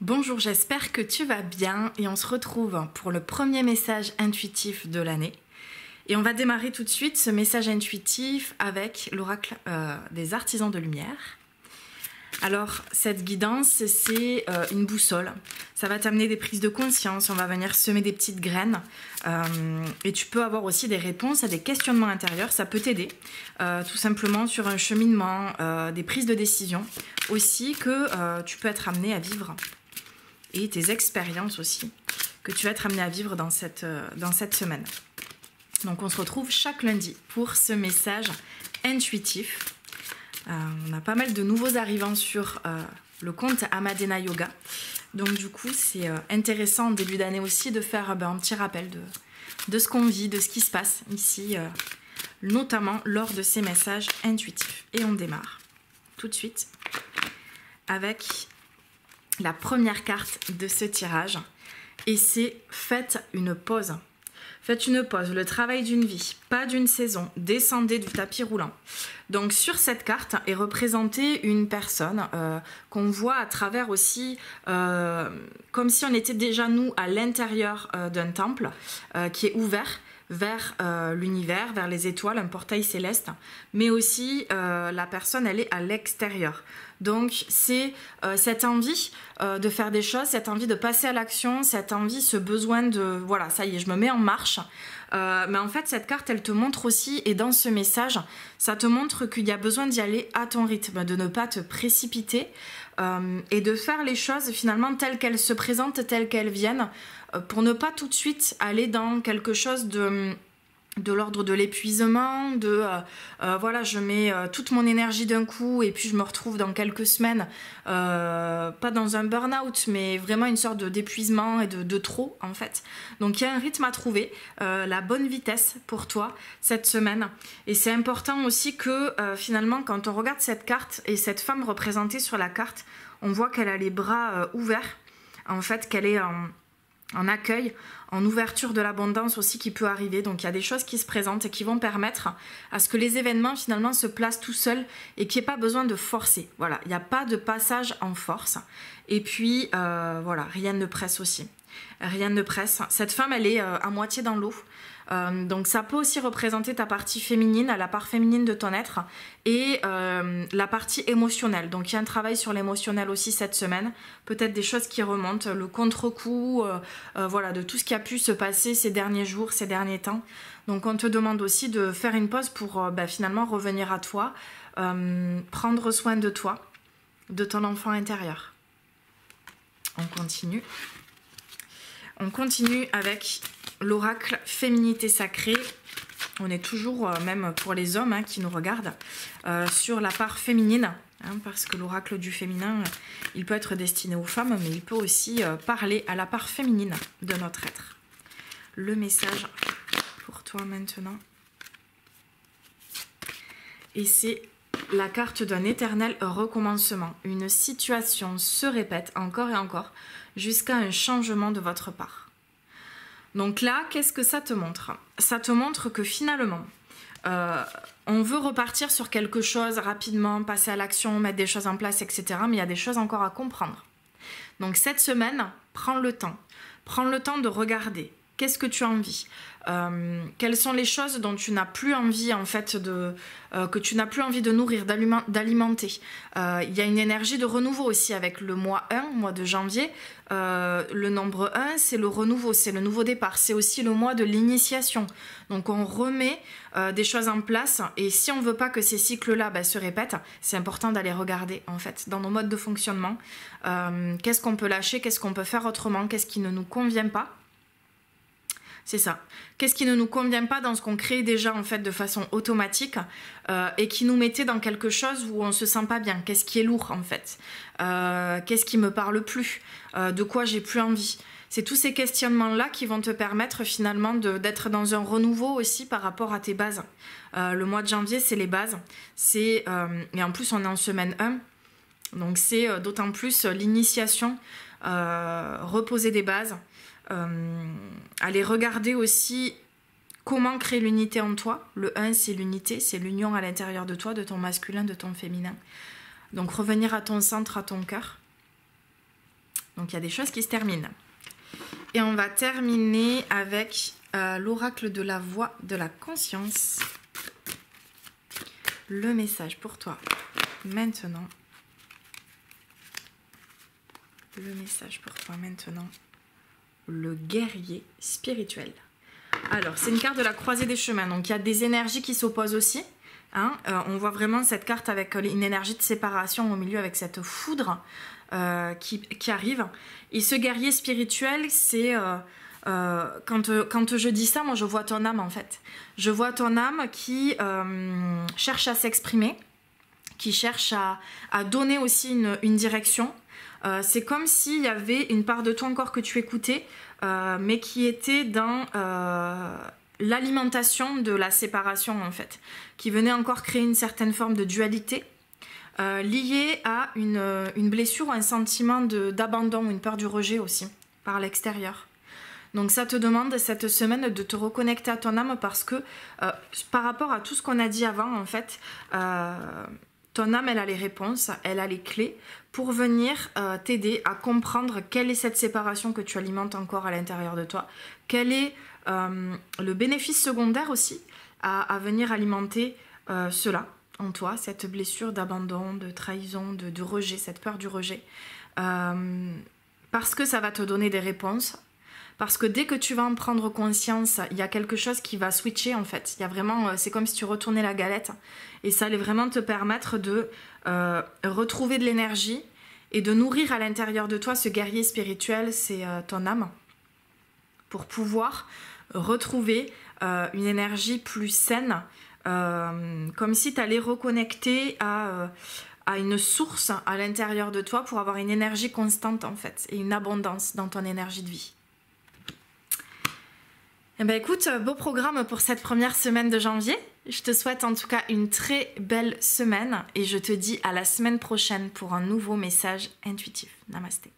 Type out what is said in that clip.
Bonjour, j'espère que tu vas bien et on se retrouve pour le premier message intuitif de l'année. Et on va démarrer tout de suite ce message intuitif avec l'oracle des artisans de lumière. Alors, cette guidance, c'est une boussole. Ça va t'amener des prises de conscience, on va venir semer des petites graines. Et tu peux avoir aussi des réponses à des questionnements intérieurs. Ça peut t'aider, tout simplement sur un cheminement, des prises de décision. Aussi que tu peux être amené à vivre. Et tes expériences aussi, que tu vas être amené à vivre dans cette semaine. Donc, on se retrouve chaque lundi pour ce message intuitif. On a pas mal de nouveaux arrivants sur le compte Amadena Yoga. Donc du coup, c'est intéressant en début d'année aussi de faire un petit rappel de ce qu'on vit, de ce qui se passe ici, notamment lors de ces messages intuitifs. Et on démarre tout de suite avec la première carte de ce tirage. Et c'est « Faites une pause ». Faites une pause, le travail d'une vie, pas d'une saison, descendez du tapis roulant. Donc sur cette carte est représentée une personne qu'on voit à travers aussi, comme si on était déjà nous à l'intérieur d'un temple qui est ouvert vers l'univers, vers les étoiles, un portail céleste, mais aussi la personne elle est à l'extérieur. Donc c'est cette envie de faire des choses, cette envie de passer à l'action, cette envie, ce besoin de voilà, ça y est, je me mets en marche. Mais en fait cette carte elle te montre aussi, et dans ce message ça te montre qu'il y a besoin d'y aller à ton rythme, de ne pas te précipiter et de faire les choses finalement telles qu'elles se présentent, telles qu'elles viennent, pour ne pas tout de suite aller dans quelque chose de l'ordre de l'épuisement, voilà, je mets toute mon énergie d'un coup et puis je me retrouve dans quelques semaines, pas dans un burn-out, mais vraiment une sorte d'épuisement et de trop en fait. Donc il y a un rythme à trouver, la bonne vitesse pour toi cette semaine. Et c'est important aussi que finalement quand on regarde cette carte et cette femme représentée sur la carte, on voit qu'elle a les bras ouverts, en fait qu'elle est en accueil, en ouverture de l'abondance aussi qui peut arriver. Donc il y a des choses qui se présentent et qui vont permettre à ce que les événements finalement se placent tout seuls et qu'il n'y ait pas besoin de forcer. Voilà, il n'y a pas de passage en force. Et puis voilà, rien ne presse aussi. Rien ne presse. Cette femme, elle est à moitié dans l'eau. Donc ça peut aussi représenter ta partie féminine, la part féminine de ton être et la partie émotionnelle. Donc il y a un travail sur l'émotionnel aussi cette semaine, peut-être des choses qui remontent, le contre-coup voilà, de tout ce qui a pu se passer ces derniers jours, ces derniers temps. Donc on te demande aussi de faire une pause pour finalement revenir à toi, prendre soin de toi, de ton enfant intérieur. On continue. On continue avec l'oracle féminité sacrée. On est toujours, même pour les hommes qui nous regardent, sur la part féminine, parce que l'oracle du féminin, il peut être destiné aux femmes, mais il peut aussi parler à la part féminine de notre être. Le message pour toi maintenant. Et c'est la carte d'un éternel recommencement. Une situation se répète encore et encore, jusqu'à un changement de votre part. Donc là, qu'est-ce que ça te montre? Ça te montre que finalement, on veut repartir sur quelque chose rapidement, passer à l'action, mettre des choses en place, etc. Mais il y a des choses encore à comprendre. Donc cette semaine, prends le temps. Prends le temps de regarder. Qu'est-ce que tu as envie? Quelles sont les choses dont tu n'as plus envie en fait que tu n'as plus envie de nourrir, d'alimenter. Il y a une énergie de renouveau aussi avec le mois 1, mois de janvier. Le nombre 1, c'est le renouveau, c'est le nouveau départ. C'est aussi le mois de l'initiation. Donc on remet des choses en place et si on ne veut pas que ces cycles-là se répètent, c'est important d'aller regarder en fait dans nos modes de fonctionnement. Qu'est-ce qu'on peut lâcher, qu'est-ce qu'on peut faire autrement, qu'est-ce qui ne nous convient pas. C'est ça. Qu'est-ce qui ne nous convient pas dans ce qu'on crée déjà en fait de façon automatique et qui nous mettait dans quelque chose où on se sent pas bien? Qu'est-ce qui est lourd en fait? Qu'est-ce qui me parle plus? De quoi j'ai plus envie? C'est tous ces questionnements-là qui vont te permettre finalement d'être dans un renouveau aussi par rapport à tes bases. Le mois de janvier, c'est les bases. Et en plus, on est en semaine 1. Donc c'est d'autant plus l'initiation, reposer des bases. Aller regarder aussi comment créer l'unité en toi. Le 1 c'est l'unité, c'est l'union à l'intérieur de toi, de ton masculin, de ton féminin. Donc revenir à ton centre, à ton cœur. Donc il y a des choses qui se terminent. Et on va terminer avec l'oracle de la voix de la conscience. Le message pour toi maintenant. Le message pour toi maintenant. Le guerrier spirituel. Alors, c'est une carte de la croisée des chemins. Donc, il y a des énergies qui s'opposent aussi. Hein. On voit vraiment cette carte avec une énergie de séparation au milieu, avec cette foudre qui arrive. Et ce guerrier spirituel, c'est... quand je dis ça, moi, je vois ton âme, en fait. Je vois ton âme qui cherche à s'exprimer, qui cherche à donner aussi une direction. C'est comme s'il y avait une part de toi encore que tu écoutais, mais qui était dans l'alimentation de la séparation, en fait, qui venait encore créer une certaine forme de dualité liée à une blessure ou un sentiment d'abandon ou une peur du rejet aussi, par l'extérieur. Donc ça te demande cette semaine de te reconnecter à ton âme parce que par rapport à tout ce qu'on a dit avant, en fait, ton âme, elle a les réponses, elle a les clés pour venir t'aider à comprendre quelle est cette séparation que tu alimentes encore à l'intérieur de toi, quel est le bénéfice secondaire aussi à venir alimenter cela en toi, cette blessure d'abandon, de trahison, de rejet, cette peur du rejet. Parce que ça va te donner des réponses. Parce que dès que tu vas en prendre conscience, il y a quelque chose qui va switcher en fait. Il y a vraiment, c'est comme si tu retournais la galette. Et ça allait vraiment te permettre de retrouver de l'énergie et de nourrir à l'intérieur de toi ce guerrier spirituel, c'est ton âme. Pour pouvoir retrouver une énergie plus saine, comme si tu allais reconnecter à une source à l'intérieur de toi pour avoir une énergie constante en fait et une abondance dans ton énergie de vie. Eh ben écoute, beau programme pour cette première semaine de janvier. Je te souhaite en tout cas une très belle semaine et je te dis à la semaine prochaine pour un nouveau message intuitif. Namasté.